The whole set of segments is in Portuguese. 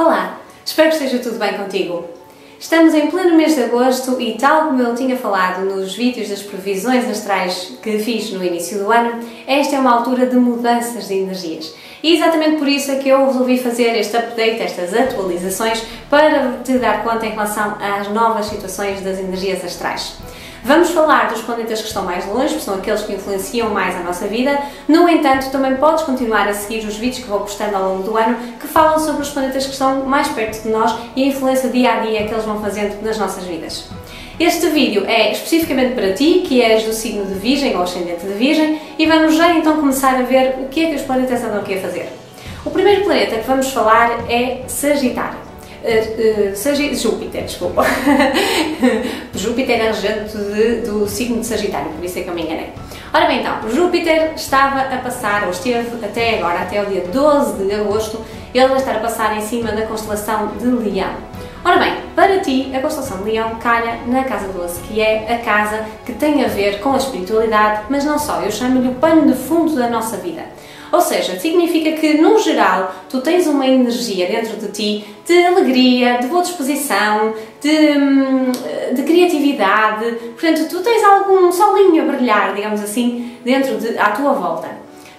Olá, espero que esteja tudo bem contigo. Estamos em pleno mês de agosto e, tal como eu tinha falado nos vídeos das previsões astrais que fiz no início do ano, esta é uma altura de mudanças de energias. E exatamente por isso é que eu resolvi fazer este update, estas atualizações, para te dar conta em relação às novas situações das energias astrais. Vamos falar dos planetas que estão mais longe, que são aqueles que influenciam mais a nossa vida. No entanto, também podes continuar a seguir os vídeos que vou postando ao longo do ano, que falam sobre os planetas que estão mais perto de nós e a influência dia a dia que eles vão fazendo nas nossas vidas. Este vídeo é especificamente para ti, que és do signo de Virgem ou ascendente de Virgem, e vamos já então começar a ver o que é que os planetas andam aqui a fazer. O primeiro planeta que vamos falar é Sagitário. Júpiter, desculpa. Júpiter é regente do signo de Sagitário, por isso é que eu me enganei. Ora bem, então, Júpiter estava a passar, ou esteve até agora, até o dia 12 de agosto, ele vai estar a passar em cima da constelação de Leão. Ora bem, para ti, a constelação de Leão calha na casa 12, que é a casa que tem a ver com a espiritualidade, mas não só, eu chamo-lhe o pano de fundo da nossa vida. Ou seja, significa que, no geral, tu tens uma energia dentro de ti de alegria, de boa disposição, de criatividade. Portanto, tu tens algum solinho a brilhar, digamos assim, à tua volta.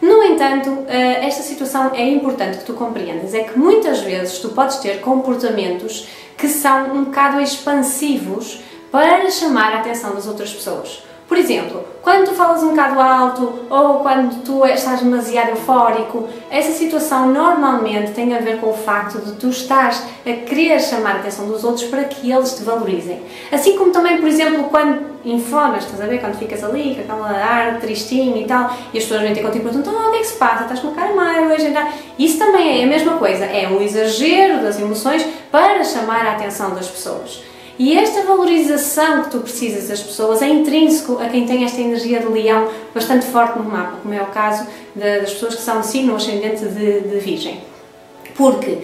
No entanto, esta situação é importante que tu compreendas, é que muitas vezes tu podes ter comportamentos que são um bocado expansivos para chamar a atenção das outras pessoas. Por exemplo, quando tu falas um bocado alto ou quando tu estás demasiado eufórico, essa situação normalmente tem a ver com o facto de tu estares a querer chamar a atenção dos outros para que eles te valorizem. Assim como também, por exemplo, quando infonas, estás a ver, quando ficas ali com aquela ar tristinho e tal, e as pessoas vêm ter contigo e perguntam, então, o que é que se passa? Estás com uma cara má hoje? Isso também é a mesma coisa, é um exagero das emoções para chamar a atenção das pessoas. E esta valorização que tu precisas das pessoas é intrínseco a quem tem esta energia de Leão bastante forte no mapa, como é o caso das pessoas que são de signo ascendente de Virgem. Porque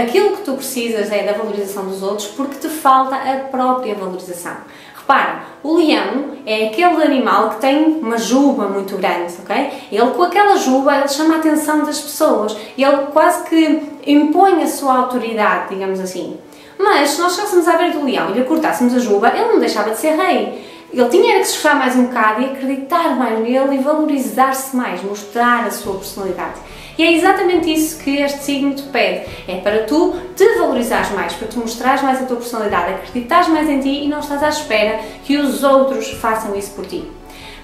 aquilo que tu precisas é da valorização dos outros porque te falta a própria valorização. Repara, o leão é aquele animal que tem uma juba muito grande, ok? Ele com aquela juba, ele chama a atenção das pessoas, ele quase que impõe a sua autoridade, digamos assim. Mas, se nós chegássemos à beira do leão e lhe cortássemos a juba, ele não deixava de ser rei. Ele tinha que se esforçar mais um bocado e acreditar mais nele e valorizar-se mais, mostrar a sua personalidade. E é exatamente isso que este signo te pede. É para tu te valorizares mais, para tu mostrares mais a tua personalidade, acreditares mais em ti e não estás à espera que os outros façam isso por ti.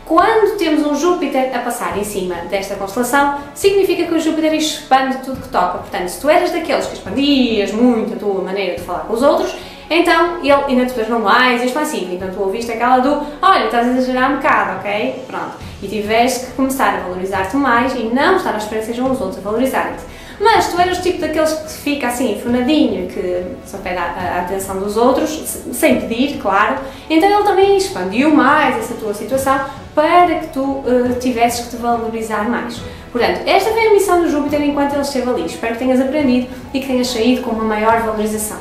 Quando temos um Júpiter a passar em cima desta constelação, significa que o Júpiter expande tudo que toca. Portanto, se tu eras daqueles que expandias muito a tua maneira de falar com os outros, então ele ainda te tornou mais expansivo. Então tu ouviste aquela do, olha, estás a exagerar um bocado, ok? Pronto. E tiveste que começar a valorizar-te mais e não estar à espera que sejam os outros a valorizarem-te. Mas tu eras o tipo daqueles que fica assim, enfunadinho, que só pede a atenção dos outros, sem pedir, claro. Então ele também expandiu mais essa tua situação para que tu tivesses que te valorizar mais. Portanto, esta foi a missão do Júpiter enquanto ele esteve ali. Espero que tenhas aprendido e que tenhas saído com uma maior valorização.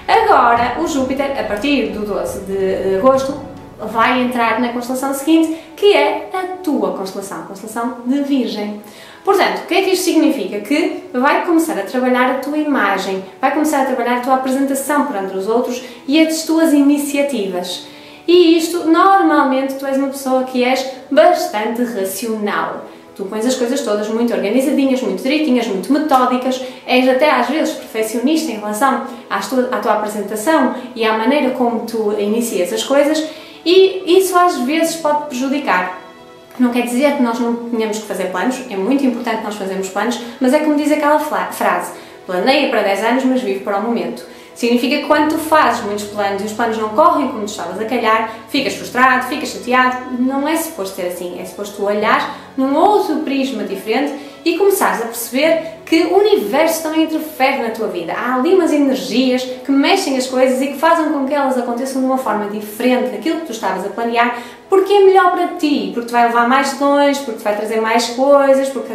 Agora, o Júpiter, a partir do 12 de agosto, vai entrar na constelação seguinte, que é a tua constelação, a constelação de Virgem. Portanto, o que é que isto significa? Que vai começar a trabalhar a tua imagem, vai começar a trabalhar a tua apresentação perante os outros e as tuas iniciativas. E isto, normalmente, tu és uma pessoa que és bastante racional. Tu pões as coisas todas muito organizadinhas, muito direitinhas, muito metódicas, és até às vezes perfeccionista em relação à tua apresentação e à maneira como tu inicias as coisas e isso às vezes pode prejudicar. Não quer dizer que nós não tenhamos que fazer planos, é muito importante nós fazermos planos, mas é como diz aquela frase, planeia para 10 anos, mas vive para o momento. Significa que quando tu fazes muitos planos e os planos não correm como tu estavas a calhar, ficas frustrado, ficas chateado, não é suposto ser assim, é suposto tu olhares num outro prisma diferente e começares a perceber que o universo também interfere na tua vida. Há ali umas energias que mexem as coisas e que fazem com que elas aconteçam de uma forma diferente daquilo que tu estavas a planear, porque é melhor para ti, porque te vai levar mais longe, porque te vai trazer mais coisas, porque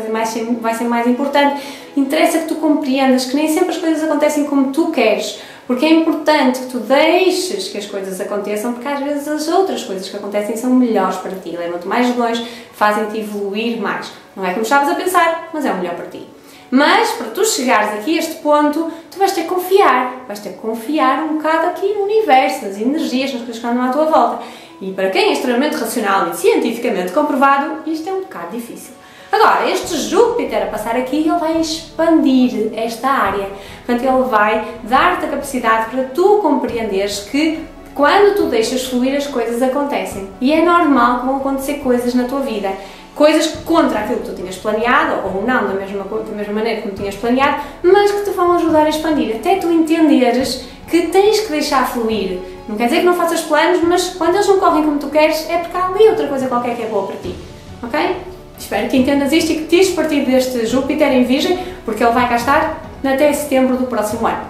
vai ser mais importante. Interessa que tu compreendas que nem sempre as coisas acontecem como tu queres, porque é importante que tu deixes que as coisas aconteçam, porque às vezes as outras coisas que acontecem são melhores para ti, levam-te mais longe, fazem-te evoluir mais. Não é como estavas a pensar, mas é o melhor para ti. Mas, para tu chegares aqui a este ponto, tu vais ter que confiar. Vais ter que confiar um bocado aqui no universo, nas energias, nas coisas que andam à tua volta. E para quem é extremamente racional e cientificamente comprovado, isto é um bocado difícil. Agora, este Júpiter a passar aqui, ele vai expandir esta área. Portanto, ele vai dar-te a capacidade para tu compreenderes que quando tu deixas fluir, as coisas acontecem. E é normal que vão acontecer coisas na tua vida. Coisas contra aquilo que tu tinhas planeado, ou não da mesma maneira como tinhas planeado, mas que te vão ajudar a expandir. Até tu entenderes que tens que deixar fluir. Não quer dizer que não faças planos, mas quando eles não correm como tu queres, é porque há ali outra coisa qualquer que é boa para ti. Ok? Espero que entendas isto e que tires partido deste Júpiter em Virgem, porque ele vai cá estar até setembro do próximo ano.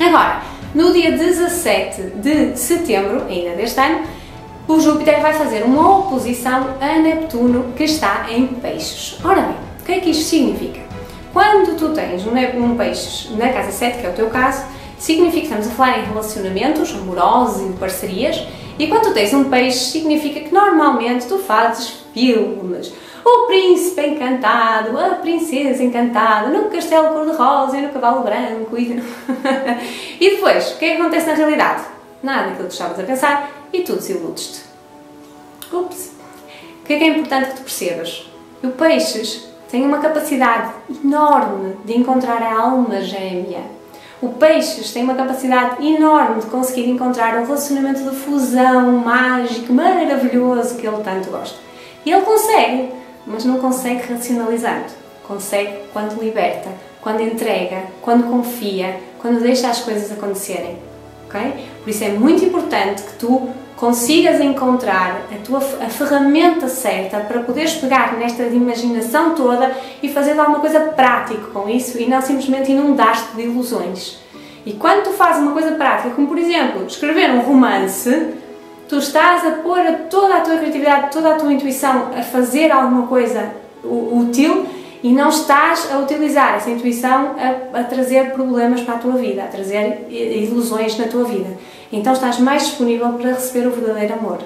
Agora, no dia 17 de setembro, ainda deste ano, o Júpiter vai fazer uma oposição a Neptuno, que está em Peixes. Ora bem, o que é que isto significa? Quando tu tens um Peixes na casa 7, que é o teu caso, significa que estamos a falar em relacionamentos amorosos e de parcerias, e quando tu tens um Peixe, significa que normalmente tu fazes filmes. O príncipe encantado, a princesa encantada, no castelo cor-de-rosa e no cavalo branco. E depois, o que é que acontece na realidade? Nada daquilo que tu estavas a pensar e tu desiludes-te. Ups! O que é importante que tu percebas? O Peixes tem uma capacidade enorme de encontrar a alma gêmea. O Peixes tem uma capacidade enorme de conseguir encontrar um relacionamento de fusão mágico, maravilhoso, que ele tanto gosta. E ele consegue, mas não consegue racionalizando. Consegue quando liberta, quando entrega, quando confia, quando deixa as coisas acontecerem. Okay? Por isso é muito importante que tu consigas encontrar a ferramenta certa para poderes pegar nesta imaginação toda e fazer alguma coisa prática com isso e não simplesmente inundar-te de ilusões. E quando tu fazes uma coisa prática, como por exemplo, escrever um romance, tu estás a pôr toda a tua criatividade, toda a tua intuição a fazer alguma coisa útil e não estás a utilizar essa intuição a trazer problemas para a tua vida, a trazer ilusões na tua vida. Então estás mais disponível para receber o verdadeiro amor.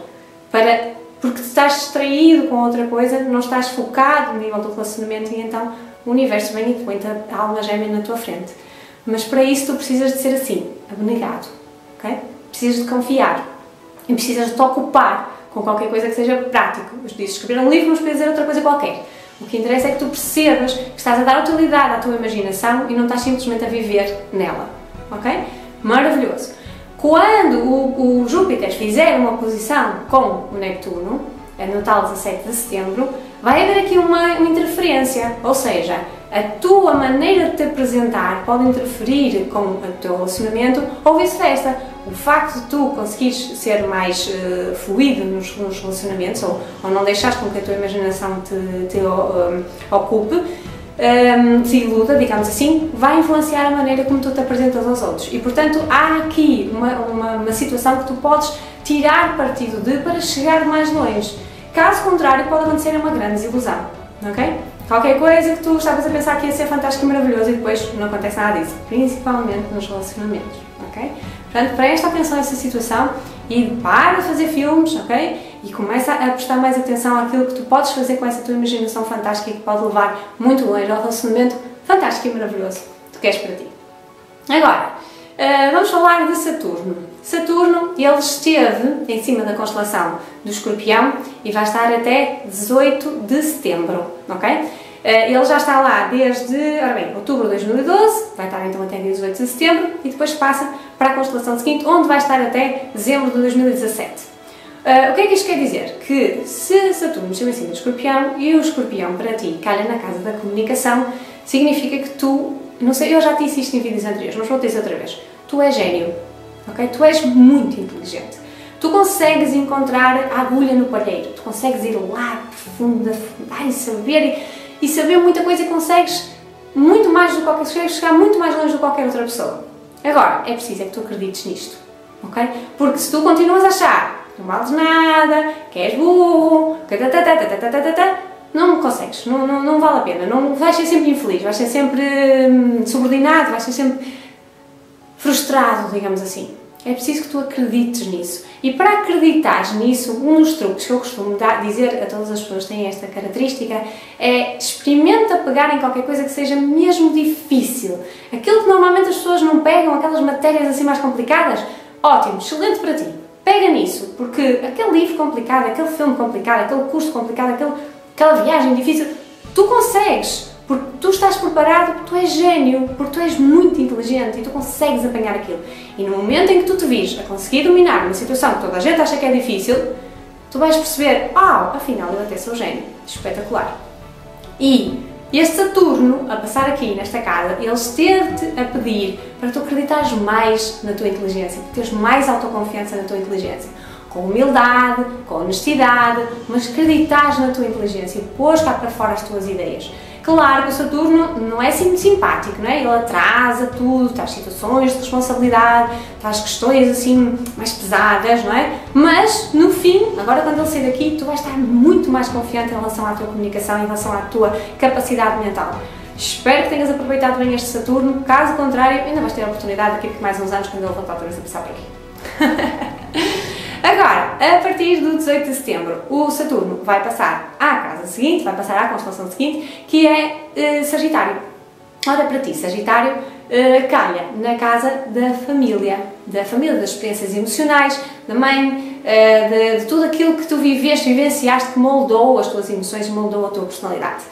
Porque estás distraído com outra coisa, não estás focado no nível do relacionamento e então o universo vem e te põe a alma gêmea na tua frente. Mas para isso tu precisas de ser assim, abnegado. Okay? Precisas de confiar. E precisas de te ocupar com qualquer coisa que seja prático. Eu disse escrever um livro, mas podes dizer outra coisa qualquer. O que interessa é que tu percebas que estás a dar utilidade à tua imaginação e não estás simplesmente a viver nela. Ok? Maravilhoso! Quando o Júpiter fizer uma oposição com o Neptuno, no tal 17 de setembro, vai haver aqui uma interferência, ou seja, a tua maneira de te apresentar pode interferir com o teu relacionamento ou vice-versa. O facto de tu conseguires ser mais fluido nos relacionamentos ou não deixares com que a tua imaginação te ocupe, te iluda, digamos assim, vai influenciar a maneira como tu te apresentas aos outros. E, portanto, há aqui uma situação que tu podes tirar partido para chegar mais longe. Caso contrário, pode acontecer uma grande desilusão, ok? Qualquer coisa que tu estavas a pensar que ia ser fantástico e maravilhoso e depois não acontece nada disso, principalmente nos relacionamentos, ok? Portanto, presta atenção a essa situação e para de fazer filmes, ok? E começa a prestar mais atenção àquilo que tu podes fazer com essa tua imaginação fantástica e que pode levar muito longe ao relacionamento fantástico e maravilhoso que tu queres para ti. Agora, vamos falar de Saturno. Saturno, ele esteve em cima da constelação do Escorpião e vai estar até 18 de setembro, ok? Ele já está lá desde, outubro de 2012, vai estar então até 18 de setembro e depois passa para a constelação seguinte, onde vai estar até dezembro de 2017. O que é que isto quer dizer? Que se Saturno estiver em cima do Escorpião e o Escorpião para ti calha na casa da comunicação, significa que tu, não sei, eu já te disse isto em vídeos anteriores, mas vou dizer outra vez, tu és gênio, ok? Tu és muito inteligente. Tu consegues encontrar a agulha no palheiro, tu consegues ir lá profundo, e saber muita coisa e consegues muito mais do que consegues chegar muito mais longe do que qualquer outra pessoa. Agora, é preciso que tu acredites nisto, ok? Porque se tu continuas a achar que não vales nada, que és burro, não consegues, não vale a pena, não, vais ser sempre infeliz, vais ser sempre subordinado, vais ser sempre frustrado, digamos assim. É preciso que tu acredites nisso. E para acreditares nisso, um dos truques que eu costumo dizer a todas as pessoas que têm esta característica é experimenta pegar em qualquer coisa que seja mesmo difícil. Aquilo que normalmente as pessoas não pegam, aquelas matérias assim mais complicadas, ótimo, excelente para ti. Pega nisso, porque aquele livro complicado, aquele filme complicado, aquele curso complicado, aquela viagem difícil, tu consegues. Porque tu estás preparado, porque tu és gênio, porque tu és muito inteligente e tu consegues apanhar aquilo. E no momento em que tu te vires a conseguir dominar uma situação que toda a gente acha que é difícil, tu vais perceber, afinal eu até sou gênio. Espetacular. E este Saturno, a passar aqui nesta casa, ele esteve-te a pedir para tu acreditares mais na tua inteligência, para teres mais autoconfiança na tua inteligência. Com humildade, com honestidade, mas acreditares na tua inteligência e pôs cá para fora as tuas ideias. Claro que o Saturno não é assim muito simpático, não é? Ele atrasa tudo, traz situações de responsabilidade, traz questões assim mais pesadas, não é? Mas, no fim, agora quando ele sair daqui, tu vais estar muito mais confiante em relação à tua comunicação, em relação à tua capacidade mental. Espero que tenhas aproveitado bem este Saturno, caso contrário, ainda vais ter a oportunidade daqui por mais uns anos quando ele voltar outra vez a passar por aqui. Agora, a partir do 18 de setembro, o Saturno vai passar à casa seguinte, vai passar à constelação seguinte, que é Sagitário. Ora, para ti, Sagitário, calha na casa da família, das experiências emocionais, da mãe, de tudo aquilo que tu vivenciaste, que moldou as tuas emoções, moldou a tua personalidade.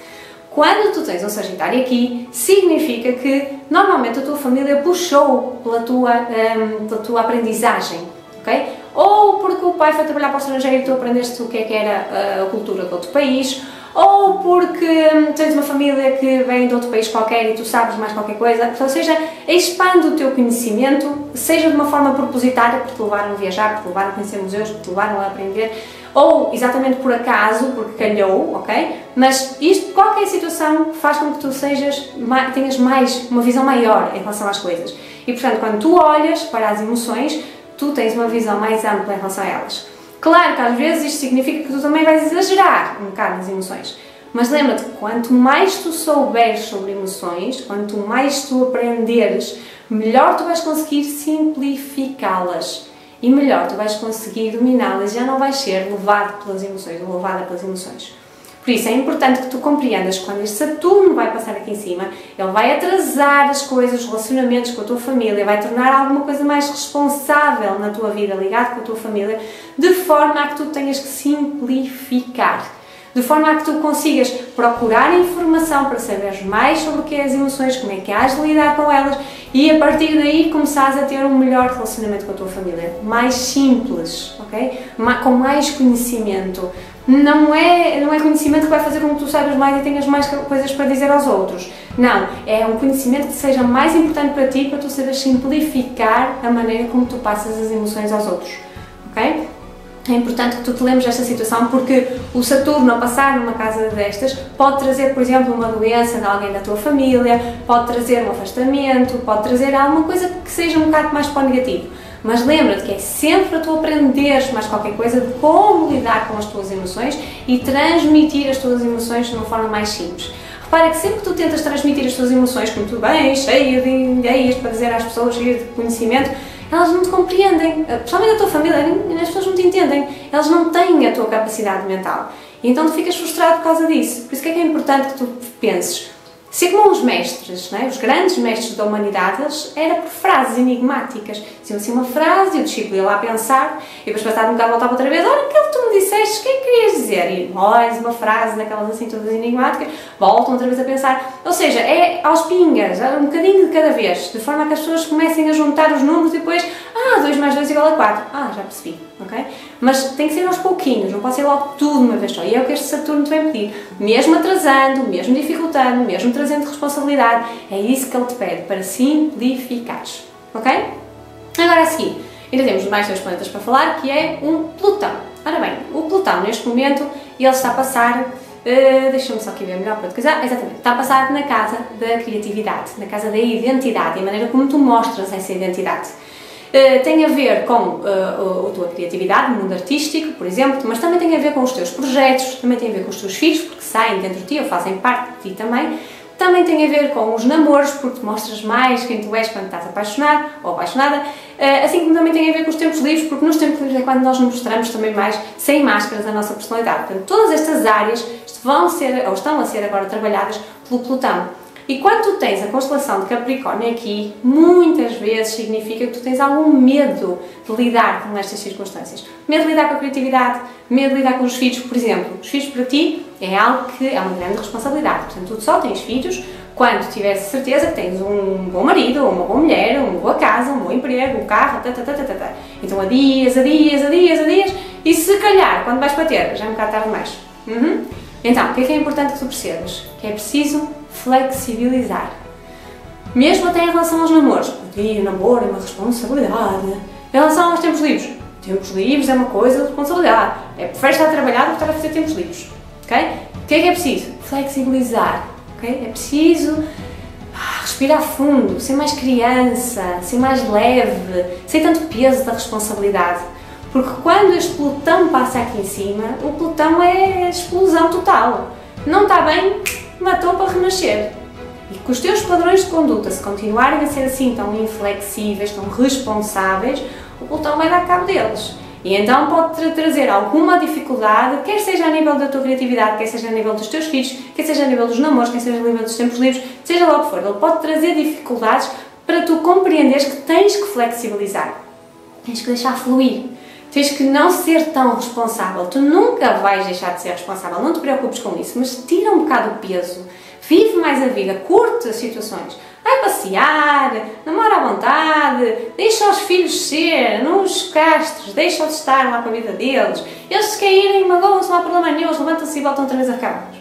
Quando tu tens um Sagitário aqui, significa que normalmente a tua família puxou pela tua aprendizagem, ok? Ou porque o pai foi trabalhar para o estrangeiro e tu aprendeste o que era a cultura de outro país, ou porque tens uma família que vem de outro país qualquer e tu sabes mais qualquer coisa. Ou seja, expande o teu conhecimento, seja de uma forma propositada, porque te levaram a viajar, porque te levaram a conhecer museus, porque te levaram a aprender, ou exatamente por acaso, porque calhou, ok? Mas qualquer situação faz com que tu tenhas uma visão maior em relação às coisas. E portanto, quando tu olhas para as emoções, tu tens uma visão mais ampla em relação a elas. Claro que às vezes isto significa que tu também vais exagerar um bocado nas emoções, mas lembra-te que quanto mais tu souberes sobre emoções, quanto mais tu aprenderes, melhor tu vais conseguir simplificá-las e melhor tu vais conseguir dominá-las, já não vais ser levado pelas emoções ou levada pelas emoções. Por isso é importante que tu compreendas que quando este Saturno vai passar aqui em cima, ele vai atrasar as coisas, os relacionamentos com a tua família, vai tornar alguma coisa mais responsável na tua vida, ligado com a tua família, de forma a que tu tenhas que simplificar. De forma a que tu consigas procurar informação para saberes mais sobre o que é as emoções, como é que has de lidar com elas e a partir daí começares a ter um melhor relacionamento com a tua família. Mais simples, ok? Com mais conhecimento. Não é conhecimento que vai fazer com que tu saibas mais e tenhas mais coisas para dizer aos outros. Não, é um conhecimento que seja mais importante para ti, para tu saberes simplificar a maneira como tu passas as emoções aos outros, ok? É importante que tu te lembres desta situação porque o Saturno, ao passar numa casa destas, pode trazer, por exemplo, uma doença de alguém da tua família, pode trazer um afastamento, pode trazer alguma coisa que seja um bocado mais para o negativo. Mas lembra-te que é sempre para tu aprenderes mais qualquer coisa de como lidar com as tuas emoções e transmitir as tuas emoções de uma forma mais simples. Repara que sempre que tu tentas transmitir as tuas emoções, como tu bem, cheia de ideias para dizer às pessoas, cheia de conhecimento, elas não te compreendem, principalmente a tua família, as pessoas não te entendem, elas não têm a tua capacidade mental. E então tu ficas frustrado por causa disso. Por isso que é importante que tu penses. Ser como os mestres, não é? Os grandes mestres da humanidade, era por frases enigmáticas. Diziam assim uma frase e o discípulo ia lá a pensar e depois passado um bocado voltava outra vez, olha aquilo que tu me disseste, o que é que querias dizer? E mais uma frase daquelas assim todas enigmáticas, voltam outra vez a pensar. Ou seja, é aos pingas, um bocadinho de cada vez, de forma a que as pessoas comecem a juntar os números e depois, 2 mais 2 igual a 4. Já percebi, ok? Mas tem que ser aos pouquinhos, não pode ser logo tudo de uma vez só. E é o que este Saturno te vem pedir. Mesmo atrasando, mesmo dificultando, mesmo trazendo responsabilidade, é isso que ele te pede, para simplificares, ok? Agora a seguir, ainda temos mais 2 planetas para falar, que é um Plutão. Ora bem, o Plutão neste momento, ele está a passar, deixa-me só aqui ver melhor para te coisar, exatamente, está a passar na casa da criatividade, na casa da identidade, e a maneira como tu mostras essa identidade. Tem a ver com a tua criatividade no mundo artístico, por exemplo, mas também tem a ver com os teus projetos, também tem a ver com os teus filhos, porque saem dentro de ti ou fazem parte de ti também, Também tem a ver com os namoros, porque mostras mais quem tu és quando estás apaixonado ou apaixonada, assim como também tem a ver com os tempos livres, porque nos tempos livres é quando nós nos mostramos também mais sem máscaras a nossa personalidade. Portanto, todas estas áreas vão ser, ou estão a ser agora trabalhadas pelo Plutão. E quando tu tens a constelação de Capricórnio aqui, muitas vezes significa que tu tens algum medo de lidar com estas circunstâncias. Medo de lidar com a criatividade, medo de lidar com os filhos, por exemplo. Os filhos para ti é algo que é uma grande responsabilidade. Portanto, tu só tens filhos quando tiveres certeza que tens um bom marido, ou uma boa mulher, uma boa casa, um bom emprego, um carro, Então, adias, e se calhar, quando vais para ter, já é um bocado tarde demais. Então, o que é importante que tu percebas? Que é preciso flexibilizar. Mesmo até em relação aos namoros. O namoro é uma responsabilidade. Em relação aos tempos livres. Tempos livres é uma coisa de responsabilidade. Preferes estar a trabalhar do que estar a fazer tempos livres. Ok? O que é preciso? Flexibilizar. Okay? É preciso respirar fundo, ser mais criança, ser mais leve, sem tanto peso da responsabilidade. Porque quando este Plutão passa aqui em cima, o Plutão é explosão total. Não está bem, matou para renascer. E que os teus padrões de conduta, se continuarem a ser assim tão inflexíveis, tão responsáveis, o Plutão vai dar cabo deles. E então pode trazer alguma dificuldade, quer seja a nível da tua criatividade, quer seja a nível dos teus filhos, quer seja a nível dos namoros, quer seja a nível dos tempos livres, seja lá o que for. Ele pode trazer dificuldades para tu compreenderes que tens que flexibilizar. Tens que deixar fluir. Tens que não ser tão responsável. Tu nunca vais deixar de ser responsável. Não te preocupes com isso, mas tira um bocado o peso. Vive mais a vida, curte as situações. Vai passear, namora à vontade, deixa os filhos ser, não os castres, deixa-os estar lá com a vida deles. Eles se caírem, magoam-se, não há problema nenhum, eles levantam-se e voltam outra vez a ficar bons.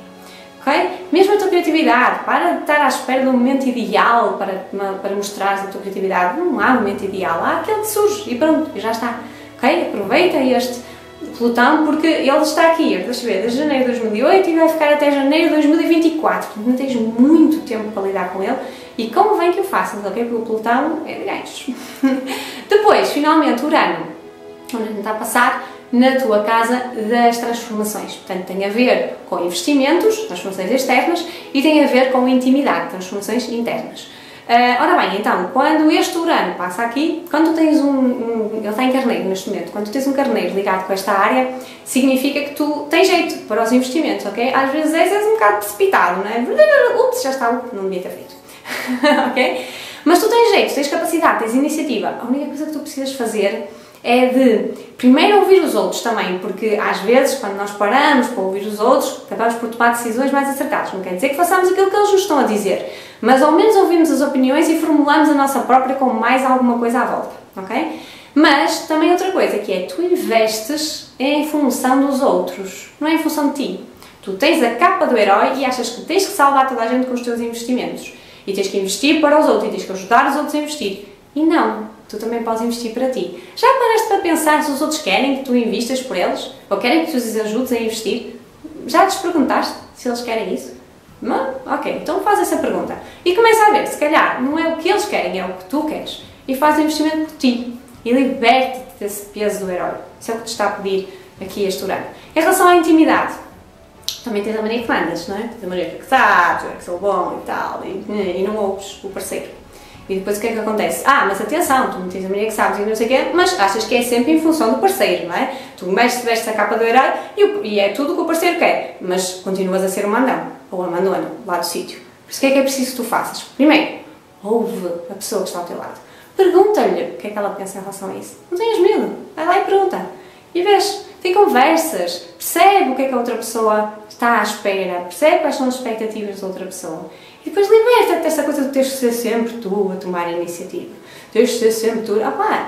Okay? Mesmo a tua criatividade, para de estar à espera de um momento ideal para mostrares a tua criatividade. Não há um momento ideal, há aquele que surge e pronto, e já está. Okay? Aproveita este Plutão porque ele está aqui, deixa eu ver, desde janeiro de 2008 e vai ficar até janeiro de 2024, portanto não tens muito tempo para lidar com ele e convém que o faças, ok? Porque o Plutão é de ganhos. Depois, finalmente, Urano, onde está a passar na tua casa das transformações, portanto tem a ver com investimentos, transformações externas e tem a ver com intimidade, transformações internas. Ora bem, então, quando este Urano passa aqui, quando tu tens ele está em carneiro neste momento, quando tu tens um carneiro ligado com esta área, significa que tu tens jeito para os investimentos, ok? Às vezes és um bocado precipitado, não é? Ups, já está, não devia ter feito, ok? Mas tu tens jeito, tens capacidade, tens iniciativa. A única coisa que tu precisas fazer é de primeiro ouvir os outros também, porque às vezes quando nós paramos para ouvir os outros, acabamos por tomar decisões mais acertadas. Não quer dizer que façamos aquilo que eles nos estão a dizer, mas ao menos ouvimos as opiniões e formulamos a nossa própria com mais alguma coisa à volta, ok? Mas também outra coisa que é, tu investes em função dos outros, não é em função de ti. Tu tens a capa do herói e achas que tens que salvar toda a gente com os teus investimentos. E tens que investir para os outros e tens que ajudar os outros a investir. E não, tu também podes investir para ti. Já paraste para pensar se os outros querem que tu invistas por eles? Ou querem que tu os ajudes a investir? Já lhes perguntaste se eles querem isso? Não? Ok, então faz essa pergunta. E começa a ver, se calhar não é o que eles querem, é o que tu queres. E faz o investimento por ti. E liberte-te desse peso do herói. Isso é o que te está a pedir aqui este Urano. Em relação à intimidade, também tens a mania que mandas, não é? Tens a mania que sabes, que sou bom e tal, e não ouves o parceiro. E depois o que é que acontece? Mas atenção, tu não tens a mania que sabes e não sei o quê, mas achas que é sempre em função do parceiro, não é? Tu vestes a capa do herói e é tudo o que o parceiro quer, mas continuas a ser um mandão, ou a mandona, lá do sítio. Por isso o que é preciso que tu faças? Primeiro, ouve a pessoa que está ao teu lado. Pergunta-lhe o que é que ela pensa em relação a isso. Não tenhas medo, vai lá e pergunta. E vês, tem conversas, percebe o que é que a outra pessoa está à espera, percebe quais são as expectativas da outra pessoa. E depois liberta-te dessa coisa de teres que ser sempre tu a tomar a iniciativa. Tens que ser sempre tu.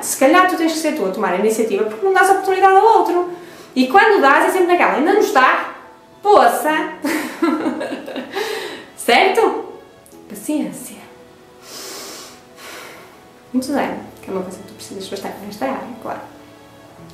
Se calhar tu tens que ser tu a tomar a iniciativa porque não dás a oportunidade ao outro. E quando dás é sempre naquela, ainda não está, poça. Certo? Paciência. Muito bem, que é uma coisa que tu precisas bastante nesta área, claro.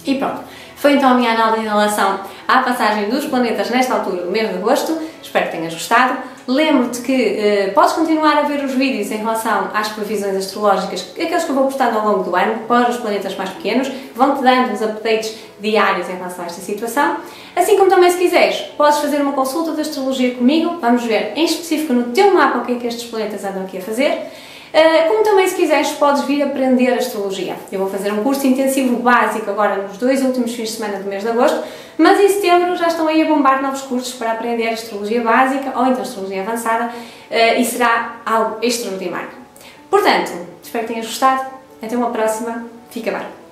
E pronto, foi então a minha análise em relação à passagem dos planetas nesta altura do mês de agosto. Espero que tenhas gostado. Lembro-te que podes continuar a ver os vídeos em relação às previsões astrológicas, aqueles que eu vou postando ao longo do ano, para os planetas mais pequenos, vão-te dando os updates diários em relação a esta situação. Assim como também, se quiseres, podes fazer uma consulta de astrologia comigo, vamos ver em específico no teu mapa o que é que estes planetas andam aqui a fazer. Como também, se quiseres, podes vir aprender astrologia. Eu vou fazer um curso intensivo básico agora nos 2 últimos fins de semana do mês de agosto, mas em setembro já estão aí a bombar novos cursos para aprender astrologia básica ou então astrologia avançada e será algo extraordinário. Portanto, espero que tenhas gostado. Até uma próxima. Fica bem.